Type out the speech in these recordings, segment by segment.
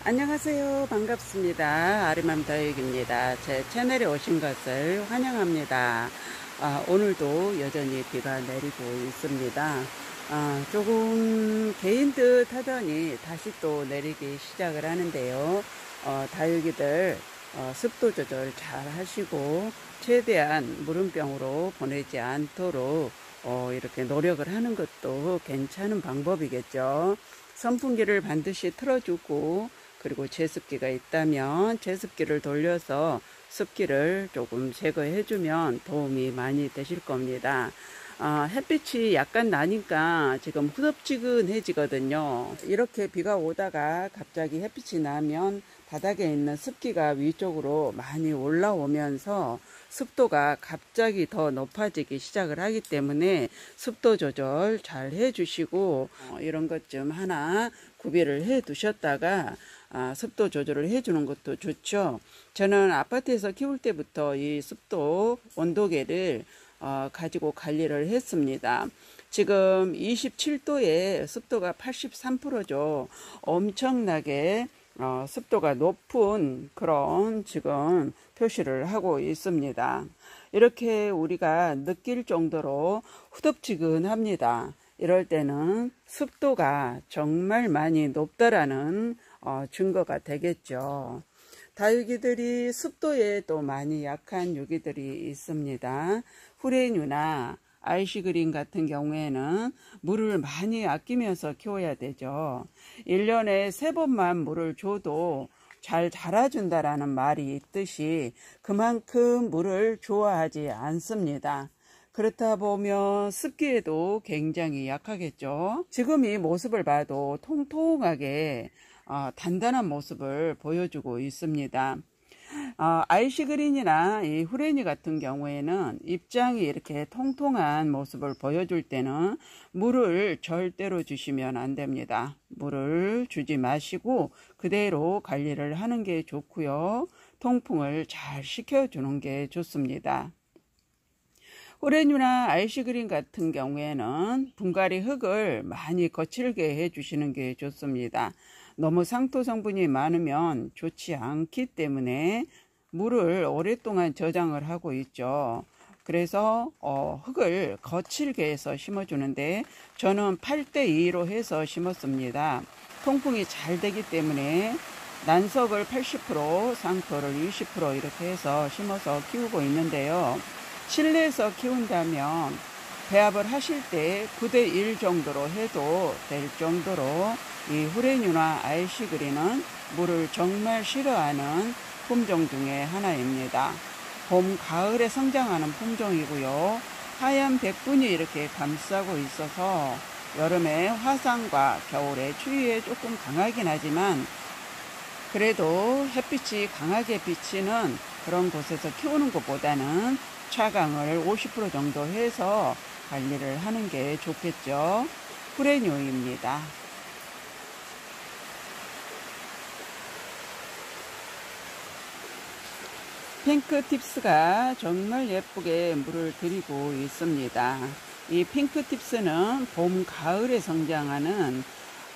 안녕하세요. 반갑습니다. 아리맘 다육입니다. 제 채널에 오신 것을 환영합니다. 오늘도 여전히 비가 내리고 있습니다. 조금 개인 듯 하더니 다시 또 내리기 시작을 하는데요. 다육이들 습도 조절 잘 하시고 최대한 무름병으로 보내지 않도록 이렇게 노력을 하는 것도 괜찮은 방법이겠죠. 선풍기를 반드시 틀어주고, 그리고 제습기가 있다면 제습기를 돌려서 습기를 조금 제거해 주면 도움이 많이 되실 겁니다. 햇빛이 약간 나니까 지금 후덥지근해지거든요. 이렇게 비가 오다가 갑자기 햇빛이 나면 바닥에 있는 습기가 위쪽으로 많이 올라오면서 습도가 갑자기 더 높아지기 시작을 하기 때문에 습도 조절 잘 해주시고, 이런 것 좀 하나 구비를 해 두셨다가 습도 조절을 해주는 것도 좋죠. 저는 아파트에서 키울 때부터 이 습도 온도계를 가지고 관리를 했습니다. 지금 27도에 습도가 83%죠. 엄청나게 습도가 높은 그런 지금 표시를 하고 있습니다. 이렇게 우리가 느낄 정도로 후덥지근합니다. 이럴 때는 습도가 정말 많이 높다라는 증거가 되겠죠. 다육이들이 습도에 또 많이 약한 유기들이 있습니다. 후레뉴나 아이시그린 같은 경우에는 물을 많이 아끼면서 키워야 되죠. 1년에 3번만 물을 줘도 잘 자라준다라는 말이 있듯이 그만큼 물을 좋아하지 않습니다. 그렇다 보면 습기에도 굉장히 약하겠죠. 지금 이 모습을 봐도 통통하게 단단한 모습을 보여주고 있습니다. 아이시그린이나 이 후레니 같은 경우에는 입장이 이렇게 통통한 모습을 보여줄 때는 물을 절대로 주시면 안 됩니다. 물을 주지 마시고 그대로 관리를 하는 게 좋고요. 통풍을 잘 시켜주는 게 좋습니다. 후레뉴나 아이시그린 같은 경우에는 분갈이 흙을 많이 거칠게 해주시는 게 좋습니다. 너무 상토 성분이 많으면 좋지 않기 때문에 물을 오랫동안 저장을 하고 있죠. 그래서 흙을 거칠게 해서 심어주는데 저는 8대2로 해서 심었습니다. 통풍이 잘 되기 때문에 난석을 80%, 상토를 20% 이렇게 해서 심어서 키우고 있는데요. 실내에서 키운다면 배합을 하실 때 9대1 정도로 해도 될 정도로 이 후레뉴나 아이시그린은 물을 정말 싫어하는 품종 중에 하나입니다. 봄, 가을에 성장하는 품종이고요. 하얀 백분이 이렇게 감싸고 있어서 여름에 화상과 겨울에 추위에 조금 강하긴 하지만 그래도 햇빛이 강하게 비치는 그런 곳에서 키우는 것보다는 차광을 50% 정도 해서 관리를 하는 게 좋겠죠. 후레뉴입니다. 핑크팁스가 정말 예쁘게 물을 들이고 있습니다. 이 핑크팁스는 봄, 가을에 성장하는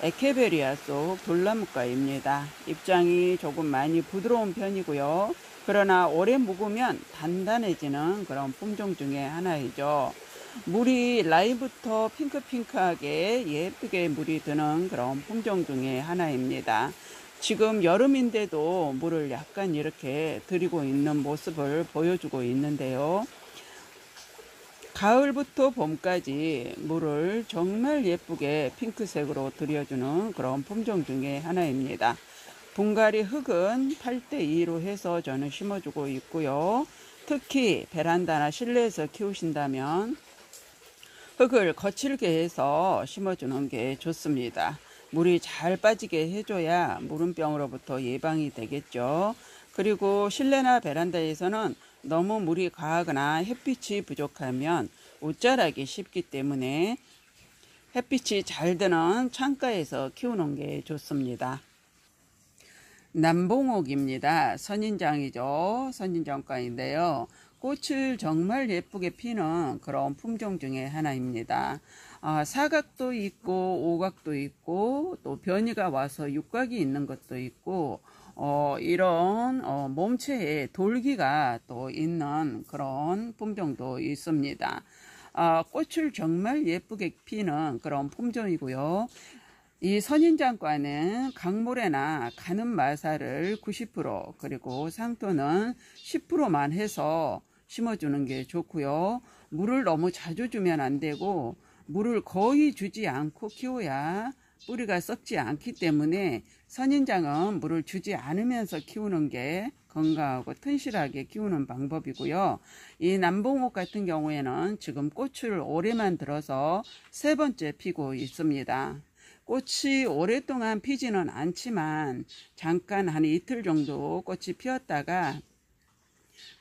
에케베리아 속 돌나무과입니다. 입장이 조금 많이 부드러운 편이고요. 그러나 오래 묵으면 단단해지는 그런 품종 중에 하나이죠. 물이 라인부터 핑크핑크하게 예쁘게 물이 드는 그런 품종 중에 하나입니다. 지금 여름인데도 물을 약간 이렇게 들이고 있는 모습을 보여주고 있는데요. 가을부터 봄까지 물을 정말 예쁘게 핑크색으로 들여주는 그런 품종 중에 하나입니다. 분갈이 흙은 8대2로 해서 저는 심어주고 있고요. 특히 베란다나 실내에서 키우신다면 흙을 거칠게 해서 심어주는 게 좋습니다. 물이 잘 빠지게 해줘야 무름병으로부터 예방이 되겠죠. 그리고 실내나 베란다에서는 너무 물이 과하거나 햇빛이 부족하면 옷자라기 쉽기 때문에 햇빛이 잘 드는 창가에서 키우는 게 좋습니다. 남봉옥입니다. 선인장이죠. 선인장과인데요. 꽃을 정말 예쁘게 피는 그런 품종 중에 하나입니다. 사각도 있고 오각도 있고 또 변이가 와서 육각이 있는 것도 있고 이런 몸체에 돌기가 또 있는 그런 품종도 있습니다. 꽃을 정말 예쁘게 피는 그런 품종이고요. 이 선인장과는 강모래나 가는 마사를 90% 그리고 상토는 10%만 해서 심어주는 게 좋고요. 물을 너무 자주 주면 안 되고 물을 거의 주지 않고 키워야 뿌리가 썩지 않기 때문에 선인장은 물을 주지 않으면서 키우는 게 건강하고 튼실하게 키우는 방법이고요. 이 남봉옥 같은 경우에는 지금 꽃을 올해만 들어서 3번째 피고 있습니다. 꽃이 오랫동안 피지는 않지만 잠깐 한 이틀 정도 꽃이 피었다가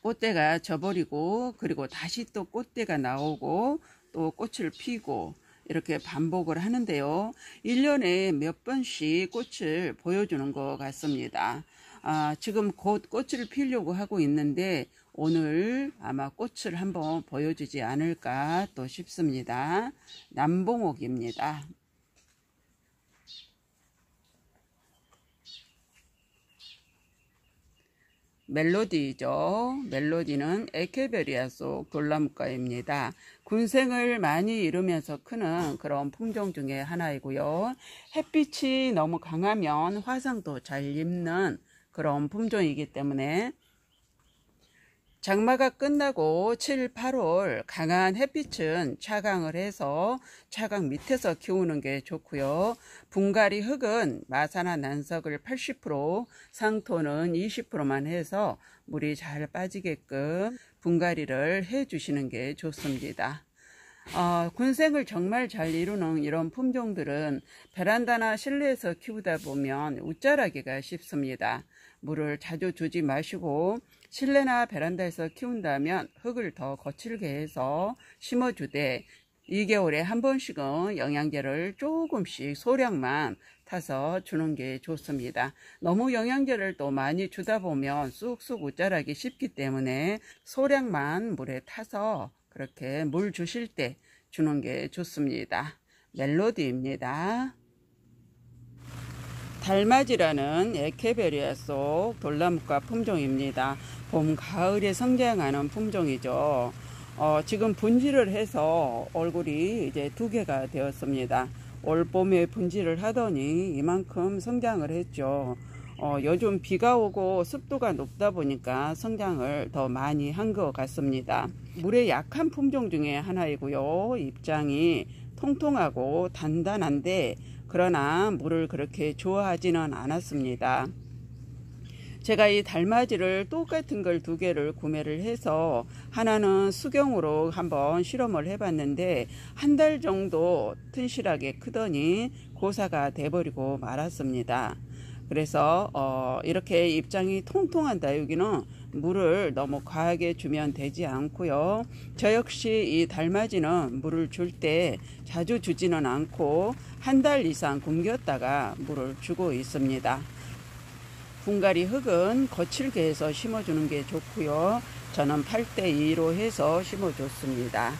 꽃대가 져버리고 그리고 다시 또 꽃대가 나오고 또 꽃을 피고 이렇게 반복을 하는데요. 1년에 몇 번씩 꽃을 보여주는 것 같습니다. 지금 곧 꽃을 피우려고 하고 있는데 오늘 아마 꽃을 한번 보여주지 않을까 또 싶습니다. 남봉옥입니다. 멜로디죠. 멜로디는 에케베리아 속 돌나무과입니다. 군생을 많이 이루면서 크는 그런 품종 중에 하나이고요. 햇빛이 너무 강하면 화상도 잘 입는 그런 품종이기 때문에 장마가 끝나고 7, 8월 강한 햇빛은 차강을 해서 차강 밑에서 키우는 게 좋고요. 분갈이 흙은 마사나 난석을 80%, 상토는 20%만 해서 물이 잘 빠지게끔 분갈이를 해 주시는 게 좋습니다. 군생을 정말 잘 이루는 이런 품종들은 베란다나 실내에서 키우다 보면 웃자라기가 쉽습니다. 물을 자주 주지 마시고 실내나 베란다에서 키운다면 흙을 더 거칠게 해서 심어주되 2개월에 한 번씩은 영양제를 조금씩 소량만 타서 주는 게 좋습니다. 너무 영양제를 또 많이 주다 보면 쑥쑥 웃자라기 쉽기 때문에 소량만 물에 타서 그렇게 물 주실 때 주는 게 좋습니다. 멜로디입니다. 달맞이라는 에케베리아 속 돌나무과 품종입니다. 봄, 가을에 성장하는 품종이죠. 지금 분질을 해서 얼굴이 이제 2개가 되었습니다. 올 봄에 분질을 하더니 이만큼 성장을 했죠. 요즘 비가 오고 습도가 높다 보니까 성장을 더 많이 한 것 같습니다. 물에 약한 품종 중에 하나이고요. 잎장이 통통하고 단단한데 그러나 물을 그렇게 좋아하지는 않았습니다. 제가 이 달맞이를 똑같은 걸 2개를 구매를 해서 하나는 수경으로 한번 실험을 해봤는데 한 달 정도 튼실하게 크더니 고사가 돼버리고 말았습니다. 그래서 이렇게 잎장이 통통한 다육이는 물을 너무 과하게 주면 되지 않고요. 저 역시 이 달맞이는 물을 줄 때 자주 주지는 않고 한 달 이상 굶겼다가 물을 주고 있습니다. 분갈이 흙은 거칠게 해서 심어주는 게 좋고요. 저는 8대2로 해서 심어줬습니다.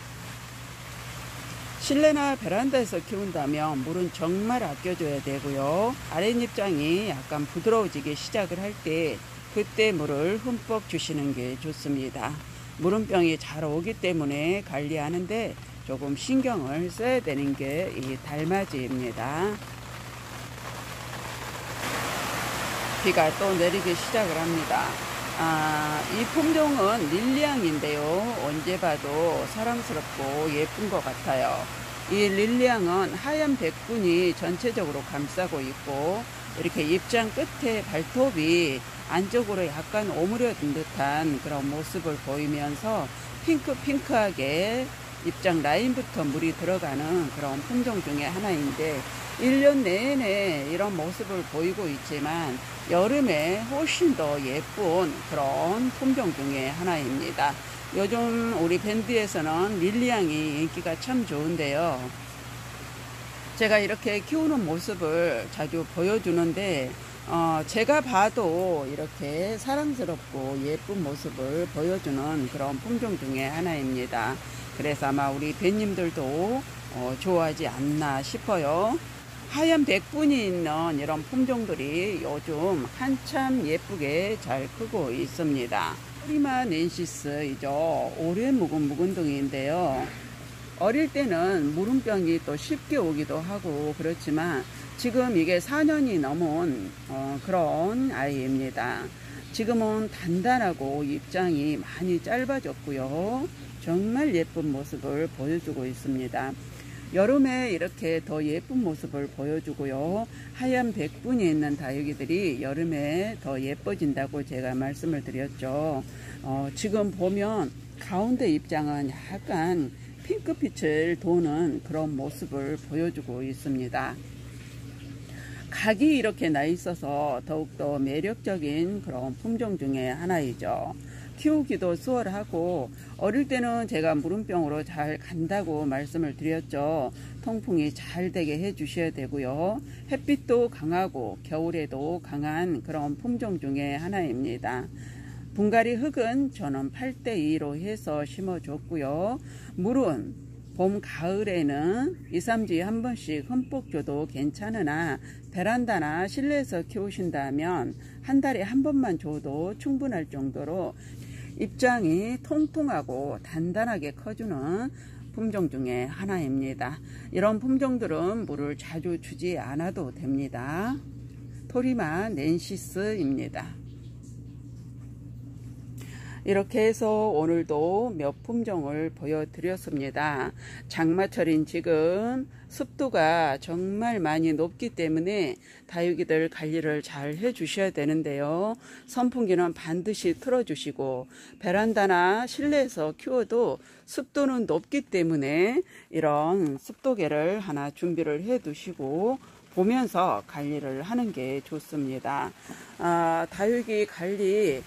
실내나 베란다에서 키운다면 물은 정말 아껴줘야 되고요. 아랫잎장이 약간 부드러워지기 시작을 할 때 그때 물을 흠뻑 주시는 게 좋습니다. 물음병이 잘 오기 때문에 관리하는데 조금 신경을 써야 되는 게 이 달맞이입니다. 비가 또 내리기 시작을 합니다. 이 품종은 릴리앙인데요. 언제 봐도 사랑스럽고 예쁜 것 같아요. 이 릴리앙은 하얀 백분이 전체적으로 감싸고 있고 이렇게 잎장 끝에 발톱이 안쪽으로 약간 오므려든 듯한 그런 모습을 보이면서 핑크핑크하게 잎장 라인부터 물이 들어가는 그런 품종 중에 하나인데 1년 내내 이런 모습을 보이고 있지만 여름에 훨씬 더 예쁜 그런 품종 중에 하나입니다. 요즘 우리 밴드에서는 릴리앙이 인기가 참 좋은데요. 제가 이렇게 키우는 모습을 자주 보여주는데 제가 봐도 이렇게 사랑스럽고 예쁜 모습을 보여주는 그런 품종 중에 하나입니다. 그래서 아마 우리 밴님들도 좋아하지 않나 싶어요. 하얀 백분이 있는 이런 품종들이 요즘 한참 예쁘게 잘 크고 있습니다. 프리마 넨시스이죠. 오래 묵은 묵은둥이인데요. 어릴 때는 무름병이 또 쉽게 오기도 하고 그렇지만 지금 이게 4년이 넘은 그런 아이입니다. 지금은 단단하고 입장이 많이 짧아졌고요. 정말 예쁜 모습을 보여주고 있습니다. 여름에 이렇게 더 예쁜 모습을 보여주고요. 하얀 백분이 있는 다육이들이 여름에 더 예뻐진다고 제가 말씀을 드렸죠. 지금 보면 가운데 입장은 약간 핑크빛을 도는 그런 모습을 보여주고 있습니다. 각이 이렇게 나 있어서 더욱더 매력적인 그런 품종 중에 하나이죠. 키우기도 수월하고 어릴 때는 제가 무름병으로 잘 간다고 말씀을 드렸죠. 통풍이 잘 되게 해 주셔야 되고요. 햇빛도 강하고 겨울에도 강한 그런 품종 중에 하나입니다. 분갈이 흙은 저는 8대2로 해서 심어줬고요. 물은 봄, 가을에는 2, 3주에 한 번씩 흠뻑 줘도 괜찮으나 베란다나 실내에서 키우신다면 한 달에 한 번만 줘도 충분할 정도로 입장이 통통하고 단단하게 커주는 품종 중에 하나입니다. 이런 품종들은 물을 자주 주지 않아도 됩니다. 토리마 넨시스입니다. 이렇게 해서 오늘도 몇 품종을 보여드렸습니다. 장마철인 지금 습도가 정말 많이 높기 때문에 다육이들 관리를 잘 해주셔야 되는데요. 선풍기는 반드시 틀어주시고 베란다나 실내에서 키워도 습도는 높기 때문에 이런 습도계를 하나 준비를 해 두시고 보면서 관리를 하는 게 좋습니다. 다육이 관리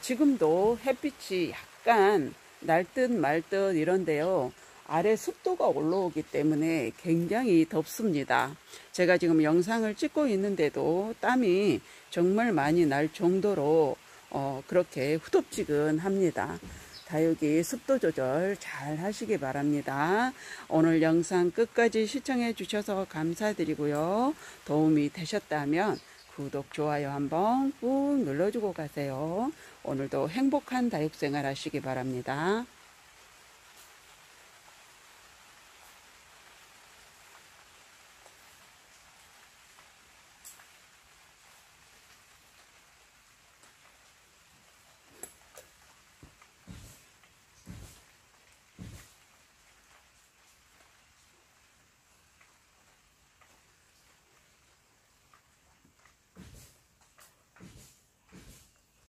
지금도 햇빛이 약간 날 듯 말 듯 이런데요. 아래 습도가 올라오기 때문에 굉장히 덥습니다. 제가 지금 영상을 찍고 있는데도 땀이 정말 많이 날 정도로 그렇게 후덥지근합니다. 다육이 습도 조절 잘 하시기 바랍니다. 오늘 영상 끝까지 시청해 주셔서 감사드리고요. 도움이 되셨다면 구독, 좋아요 한번 꾹 눌러주고 가세요. 오늘도 행복한 다육생활 하시기 바랍니다.